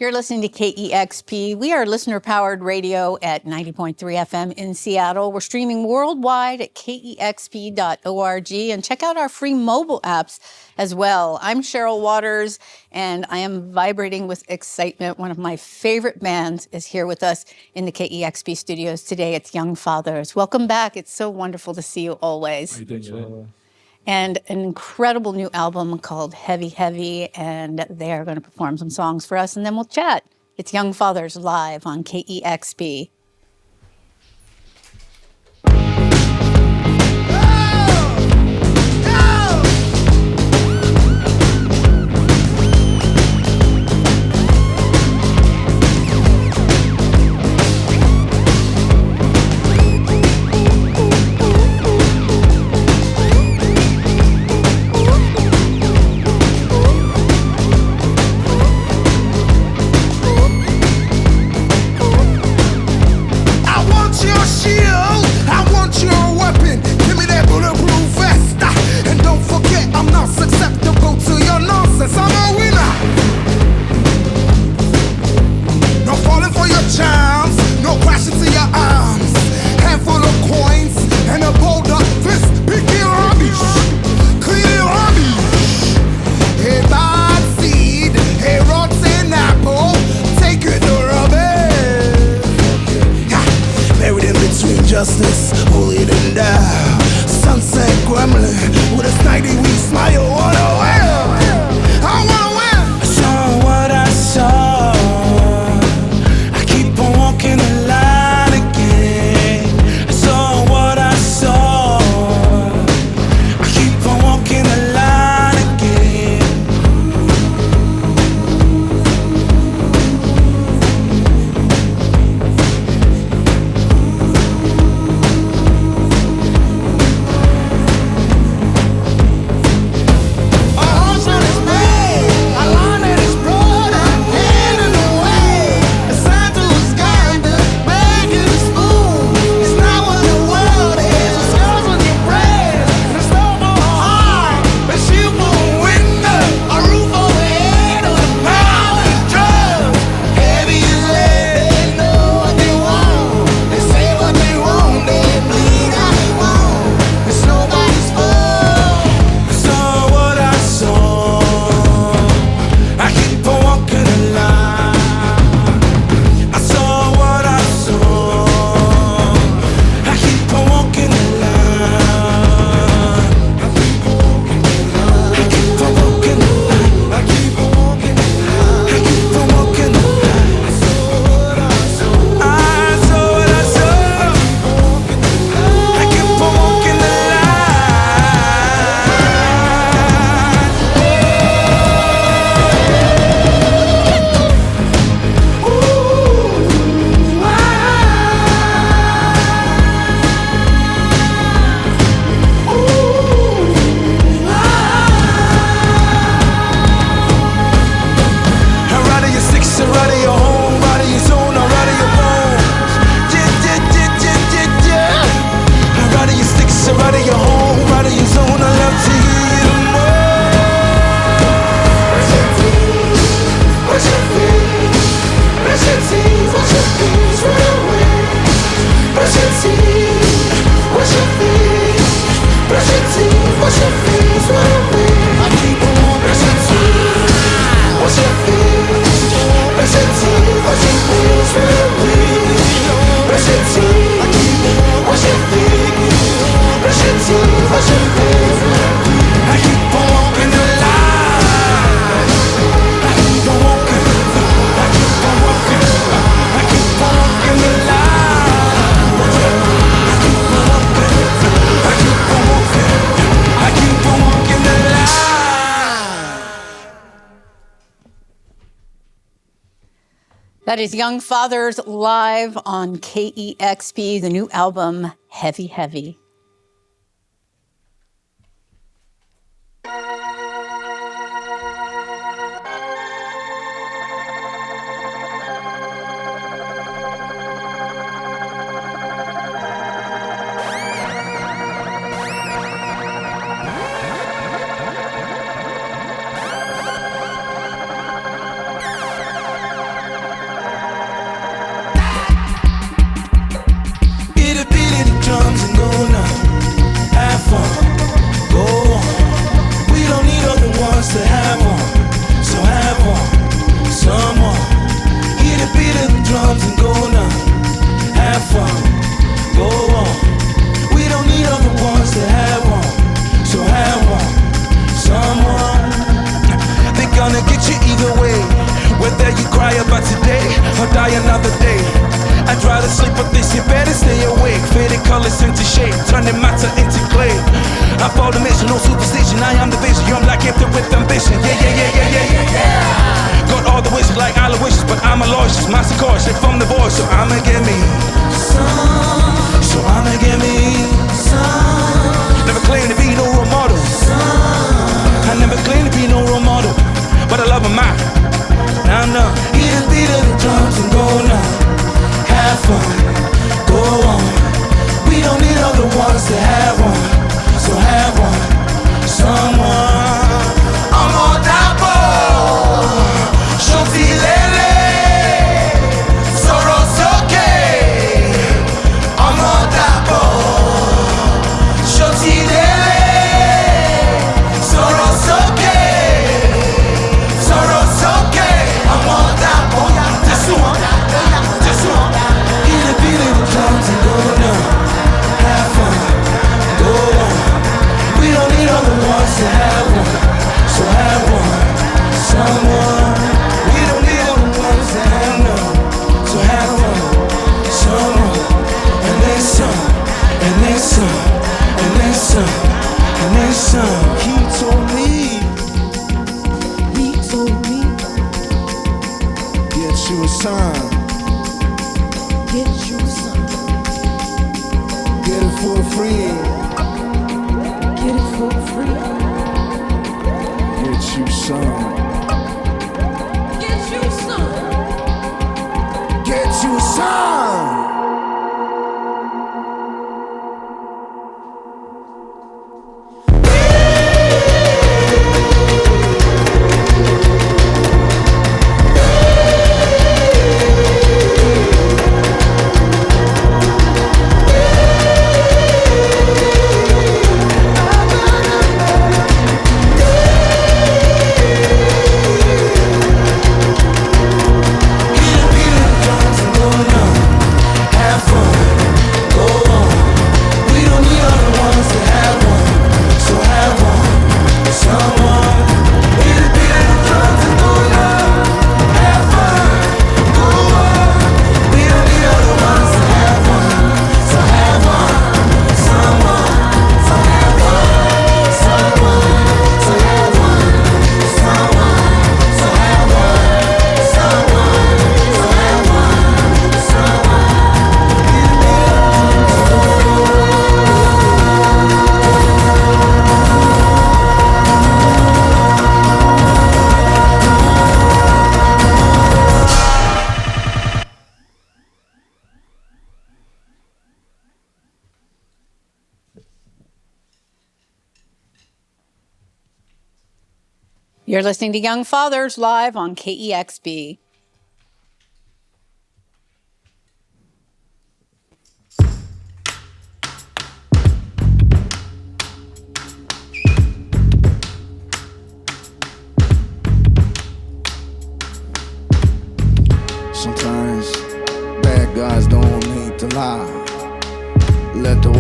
You're listening to KEXP. We are listener-powered radio at 90.3 FM in Seattle. We're streaming worldwide at kexp.org, and check out our free mobile apps as well. I'm Cheryl Waters, and I am vibrating with excitement. One of my favorite bands is here with us in the KEXP studios today. It's Young Fathers. Welcome back. It's so wonderful to see you always. How you doing, Cheryl? And an incredible new album called Heavy Heavy, and they are going to perform some songs for us, and then we'll chat. It's Young Fathers live on KEXP. Justice, holier than thou. Sunset gremlin with a snidey wee smile. What a win! I wanna win! I saw what I saw. I keep on walking the line again. I saw what I saw. I keep on walking the line again. That is Young Fathers live on KEXP, the new album, Heavy Heavy. die another day. I'd rather sleep, but they say better stay awake. Faded colors into shape, turning matter into clay. I follow the mission, no superstition. I am the vision, young black gifted with ambition. Yeah. Got all the wishes like Alloysious, but I'm Alloysious. Massaquoi, straight from the voice, so I'ma get me some. So I'ma get me some. Never claim to be no role model. I never claim to be no role model, but I love a man. Now, hear the beat of the drums and go now. Have fun, go on. We don't need other ones to have one, so have one, someone. I'm on Dapo, Shoti Lele, Sorosoke. I'm on Dapo, Shoti Lele, Sorosoke, Sorosoke. I'm on Dapo, this one. Hear the beat of the drums and go now. Have fun, go on. We don't need other ones to have one, so have one, someone. We don't need other ones to have none, so have one, someone. And then some, and then some, and then some, and then some. He told me, get you a sign. Get you some. Get it for free. Get it for free. Get you some. Get you some. Get you some. You're listening to Young Fathers live on KEXP. Sometimes bad guys don't need to lie. Let the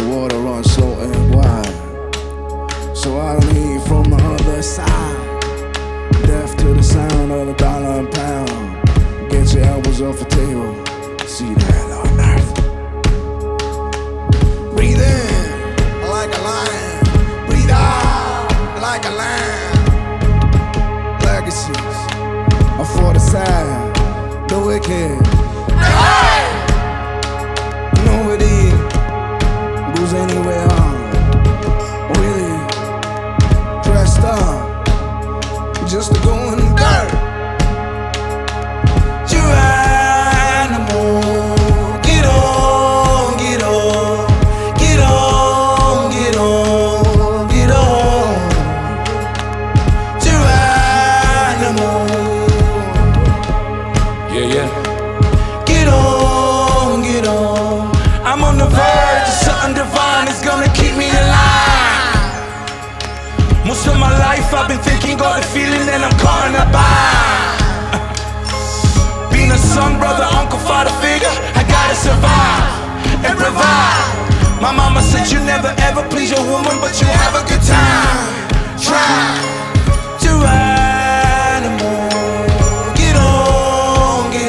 water run slow and wide. So I don't hear from the other side. Deaf to the sound of the dollar and pound. Get your elbows off the table. See the hell on earth. Breathe in like a lion. Breathe out like a lamb. Legacies are for the sad, the wicked. Hey! Nobody goes anywhere really dressed up just to go in the dirt. Geronimo, get on, get on, get on, get on, get on. Geronimo, yeah. Get on, get on. I'm on the verge of something divine is gonna keep me alive. Most of my life I've been thinking, got a feeling that I'm calling a bind. Being a son, brother, uncle, father figure, I gotta survive and provide. My mama said you never ever please your woman, but you have a good time. Try to ride more. Get on, get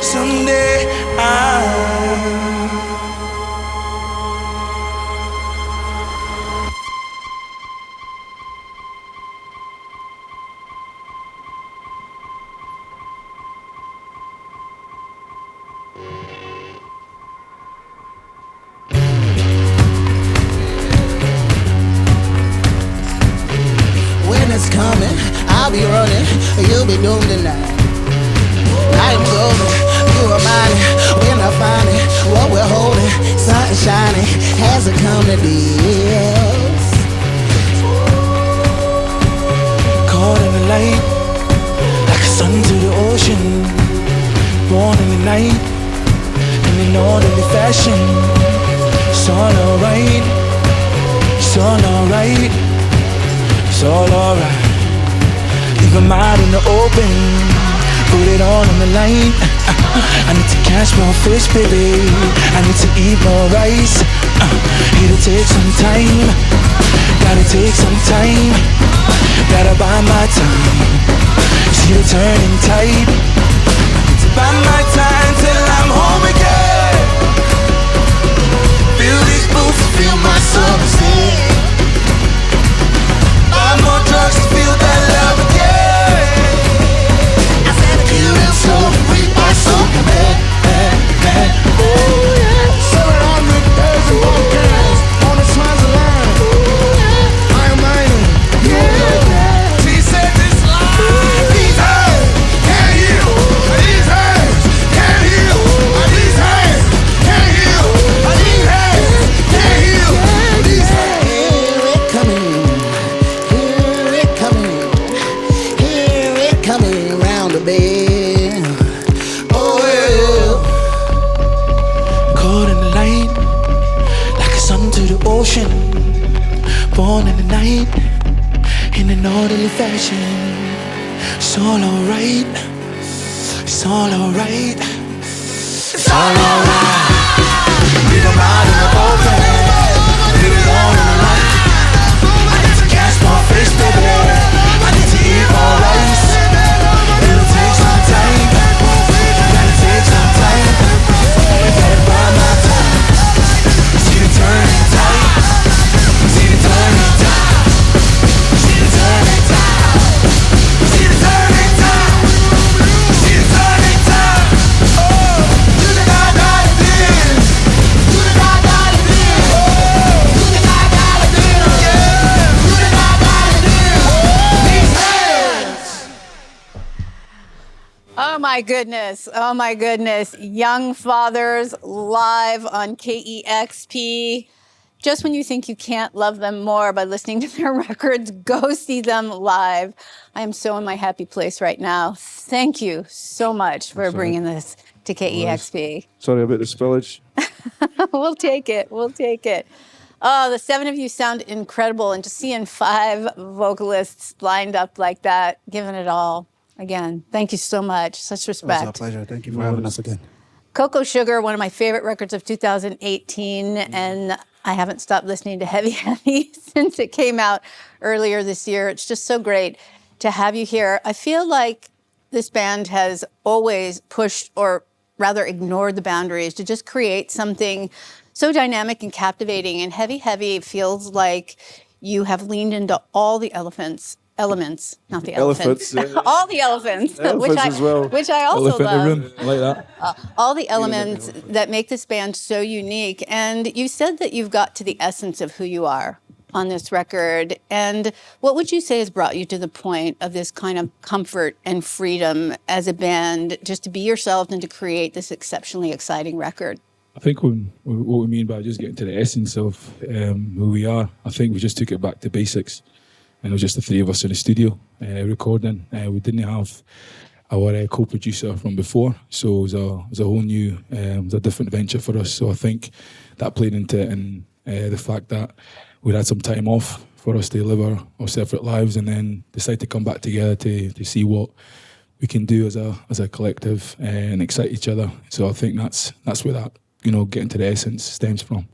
someday When it's coming, I'll be running, you'll be doomed tonight. I'm golden, you are mine. When I find it, what we're holding, something shining has it come to this. Caught in the light, like a sun to the ocean. Born in the night, in an orderly fashion. It's all alright, it's all alright, it's all alright. Leave my mind in the open, put it all on the line. I need to catch more fish, baby. I need to eat more rice. It'll take some time, gotta take some time. Gotta buy my time, see the turning tide. To buy my time till I'm home again. Feel these boots, feel my soul instead. Buy more drugs to feel that love again. I said a kill them slow, we buy so bad. Oh yeah, 700 days of volcanoes on the Swaziland. I am mining, yeah. She said this life, these hands can't heal. These hands can't heal. These hands can't heal. These hands can't heal. These hands. Here it coming, here it coming, here it coming round the bend. Oh yeah. Caught in the light, like a sun to the ocean. Born in the night, in an orderly fashion. It's all alright, it's all alright, it's all alright. Leave my mind in the open, leave it all in the light. I need to catch more fish, baby. I need to eat more rice. It'll take some time, gotta take some time. Gotta buy my time, see the turning tide. See the turning tide, see the turning tide, see the turning tide, see the turning tide. Oh, do the da-da dance, do the da-da dance, do the da-da dance, yeah, do the da-da dance. These hands. Oh my goodness. Oh my goodness. Young Fathers live on KEXP. Just when you think you can't love them more by listening to their records, go see them live. I am so in my happy place right now. Thank you so much for bringing this to KEXP. Sorry about the spillage. We'll take it. We'll take it. Oh, the seven of you sound incredible. And just seeing five vocalists lined up like that, giving it all. Again, thank you so much. Such respect. It's our pleasure. Thank you for having us again. Cocoa Sugar, one of my favorite records of 2018, and I haven't stopped listening to Heavy Heavy since it came out earlier this year. It's just so great to have you here. I feel like this band has always pushed, or rather ignored, the boundaries to just create something so dynamic and captivating. And Heavy Heavy feels like you have leaned into all the elements, not the elephants. Yeah. All the elephants, Elephants as well. which I also Elephant in love. the room. I like that. All the elements that make this band so unique. And you said that you've got to the essence of who you are on this record. And what would you say has brought you to the point of this kind of comfort and freedom as a band, just to be yourself and to create this exceptionally exciting record? I think what we mean by just getting to the essence of who we are, I think we just took it back to basics. And it was just the three of us in the studio recording. We didn't have our co-producer from before, so it was a whole new, it was a different venture for us. So I think that played into it, and the fact that we had some time off for us to live our separate lives, and then decide to come back together to see what we can do as a collective and excite each other. So I think that's where that, getting to the essence stems from.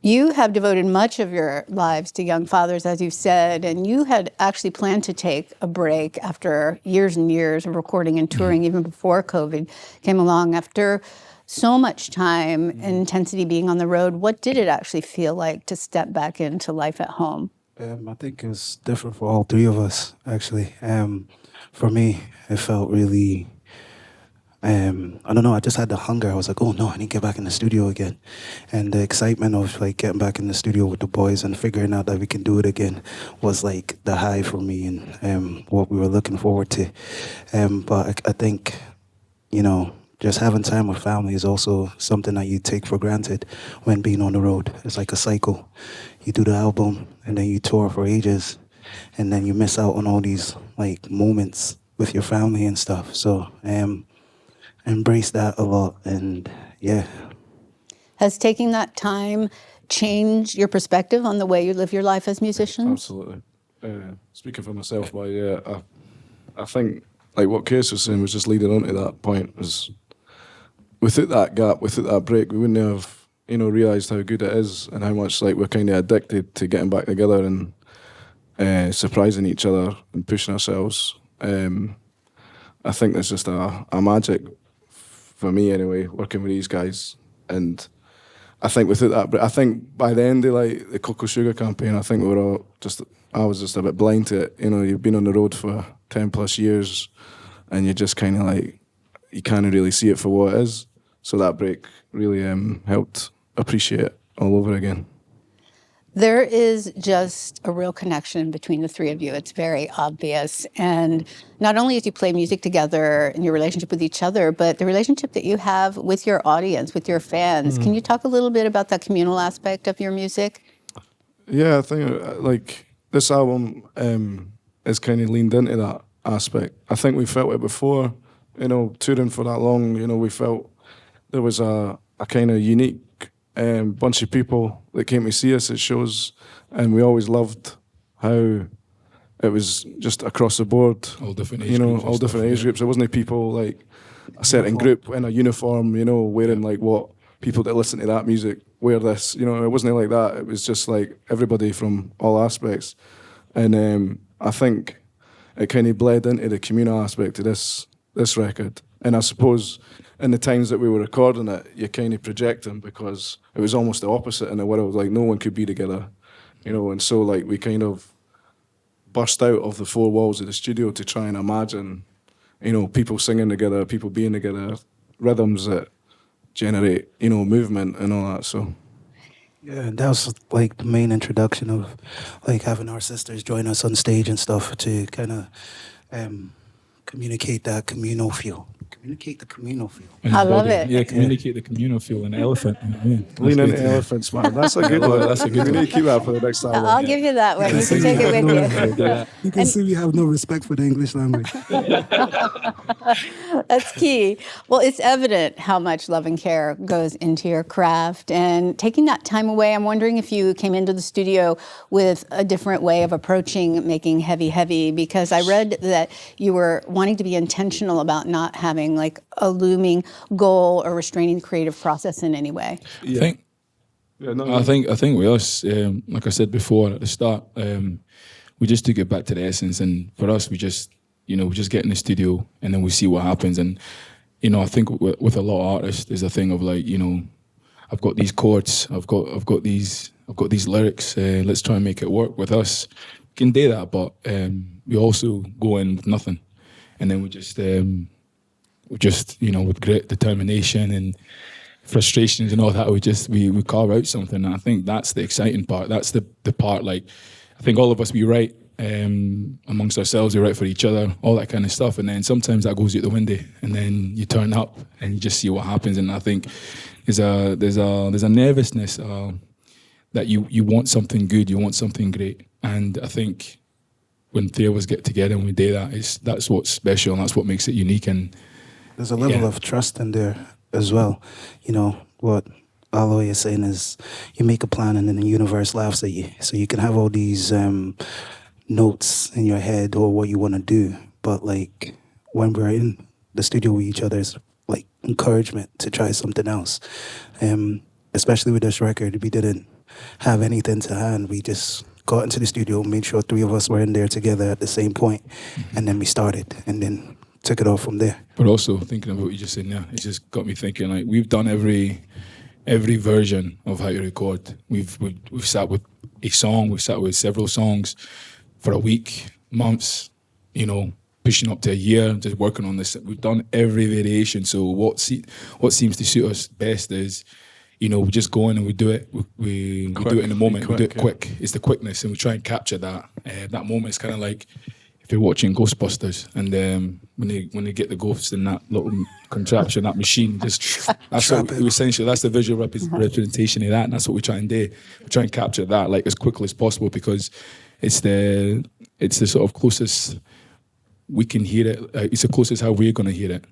You have devoted much of your lives to young fathers, as you've said, and you had actually planned to take a break after years and years of recording and touring, even before COVID came along. After so much time and intensity being on the road, what did it actually feel like to step back into life at home? I think it was different for all three of us, actually. For me, it felt really, I don't know, I just had the hunger. I was like, oh no, I need to get back in the studio again. And the excitement of like getting back in the studio with the boys and figuring out that we can do it again was like the high for me and what we were looking forward to. But I think, you know, just having time with family is also something that you take for granted when being on the road. It's like a cycle. You do the album and then you tour for ages and then you miss out on all these like moments with your family and stuff. So embrace that a lot, and yeah. Has taking that time changed your perspective on the way you live your life as musicians? Absolutely. Speaking for myself, but yeah, I think like what Case was saying was just leading on to that point was without that gap, without that break, we wouldn't have, you know, realised how good it is and how much like we're kind of addicted to getting back together and surprising each other and pushing ourselves. I think there's just a magic for me anyway, working with these guys. And I think without that, but I think by the end of like the Cocoa Sugar campaign, I think we were all I was just a bit blind to it. You know, you've been on the road for 10 plus years and you just kind of like, you can't really see it for what it is. So that break really helped appreciate it all over again. There is just a real connection between the three of you. It's very obvious. And not only as you play music together and your relationship with each other, but the relationship that you have with your audience, with your fans. Can you talk a little bit about that communal aspect of your music? Yeah, I think like this album has kind of leaned into that aspect. I think we felt it before, you know, touring for that long, you know, we felt there was a kind of unique bunch of people that came to see us at shows, and we always loved how it was just across the board. All different age you know, groups and all different stuff, age yeah. groups. It wasn't people like a certain group in a uniform, you know, wearing like what people that listen to that music wear this. You know, it wasn't like that. It was just like everybody from all aspects. And I think it kind of bled into the communal aspect of this record. And I suppose in the times that we were recording it, you're kind of projecting because it was almost the opposite in the world. Like no one could be together, you know. And so like we kind of burst out of the four walls of the studio to try and imagine, you know, people singing together, people being together, rhythms that generate, you know, movement and all that. So Yeah, and that was like the main introduction of like having our sisters join us on stage and stuff to kind of communicate that communal feel. Communicate the communal feel. I love it. Yeah, communicate the communal feel in elephant. You know what I mean? That's lean good. into elephants, man. That's a good one. That's a good We one. need to keep that for the next album. I'll give you that one. You can take it with you. You can see we have no respect for the English language. That's key. Well, it's evident how much love and care goes into your craft. And taking that time away, I'm wondering if you came into the studio with a different way of approaching making Heavy, because I read that you were wanting to be intentional about not having like a looming goal or restraining the creative process in any way. Yeah. I think with us, like I said before at the start, we just took it back to the essence, and for us, we just get in the studio and then we see what happens. And you know, I think with a lot of artists, there's a thing of like, you know, I've got these chords, I've got these lyrics. Let's try and make it work. With us, we can do that, but we also go in with nothing, and then we just you know, with great determination and frustrations and all that, we carve out something. And I think that's the exciting part. That's the part, like, I think all of us, we write amongst ourselves, we write for each other, all that kind of stuff. And then sometimes that goes out the window, and then you turn up and you just see what happens. And I think there's a nervousness that you want something good, you want something great. And I think when three of us get together and we do that, that's what's special and that's what makes it unique. And There's a level of trust in there as well. You know, what Alloy is saying is you make a plan and then the universe laughs at you. So you can have all these notes in your head or what you want to do. But like when we're in the studio with each other, it's like encouragement to try something else. Especially with this record, we didn't have anything to hand. We just got into the studio, made sure 3 of us were in there together at the same point, and then we started, and then took it off from there. But also thinking of what you just said now, it just got me thinking. Like, we've done every version of how to record. We've sat with a song, we've sat with several songs for a week, months, pushing up to a year, just working on this. We've done every variation. So what seems to suit us best is, we just go in and we do it. We do it in the moment. We do it quick. It's the quickness, and we try and capture that. That moment is kind of like if you're watching Ghostbusters, and when they get the ghosts in that little contraption, that machine, that's essentially that's the visual representation of that, and that's what we try and do. We try and capture that like as quickly as possible, because it's the sort of closest we can hear it. It's the closest how we're going to hear it.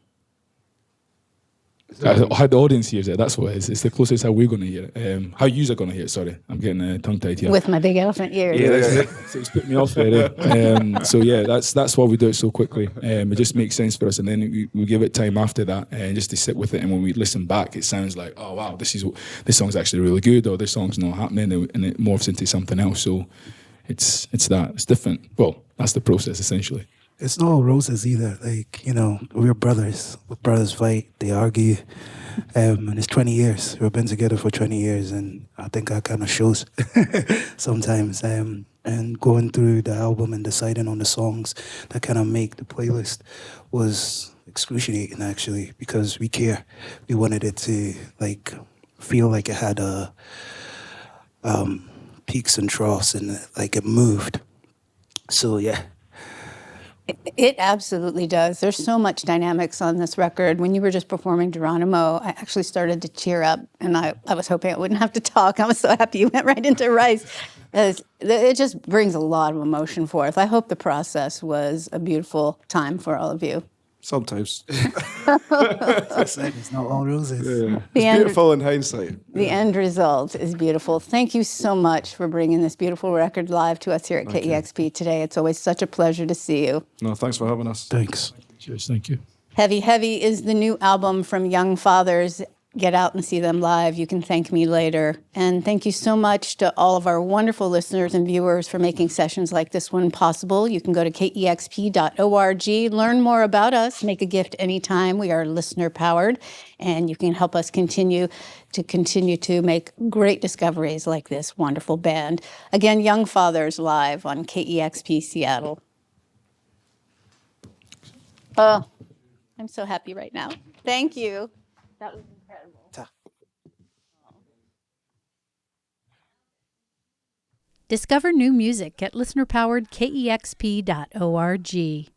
How the audience hears it, that's what it is. It's the closest how we're going to hear it. How yous are going to hear it, sorry. I'm getting tongue-tied here. With my big elephant ears. Yeah, that's it. So it's put me off there. So yeah, that's why we do it so quickly. It just makes sense for us, and then we give it time after that, just to sit with it. And when we listen back, it sounds like, oh wow, this song's actually really good, or this song's not happening, and it morphs into something else. So it's different. Well, that's the process essentially. It's no roses either. Like, we're brothers. Brothers fight, they argue. And it's 20 years. We've been together for 20 years, and I think that kind of shows sometimes. And going through the album and deciding on the songs that kind of make the playlist was excruciating, actually, because we care. We wanted it to, feel like it had peaks and troughs, and, it moved. So, yeah. It absolutely does. There's so much dynamics on this record. When you were just performing Geronimo, I actually started to tear up, and I was hoping I wouldn't have to talk. I was so happy you went right into Rice. It just brings a lot of emotion forth. I hope the process was a beautiful time for all of you. Sometimes. It's not all roses. Yeah. It's beautiful in hindsight. The end result is beautiful. Thank you so much for bringing this beautiful record live to us here at KEXP today. It's always such a pleasure to see you. No, thanks for having us. Thanks. Cheers, thank you. Heavy Heavy is the new album from Young Fathers. Get out and see them live. You can thank me later. And thank you so much to all of our wonderful listeners and viewers for making sessions like this one possible. You can go to KEXP.org, learn more about us, make a gift anytime. We are listener powered, and you can help us continue to make great discoveries like this wonderful band. Again, Young Fathers live on KEXP Seattle. Oh, I'm so happy right now. Thank you. That was incredible. Discover new music at listener-powered KEXP.org.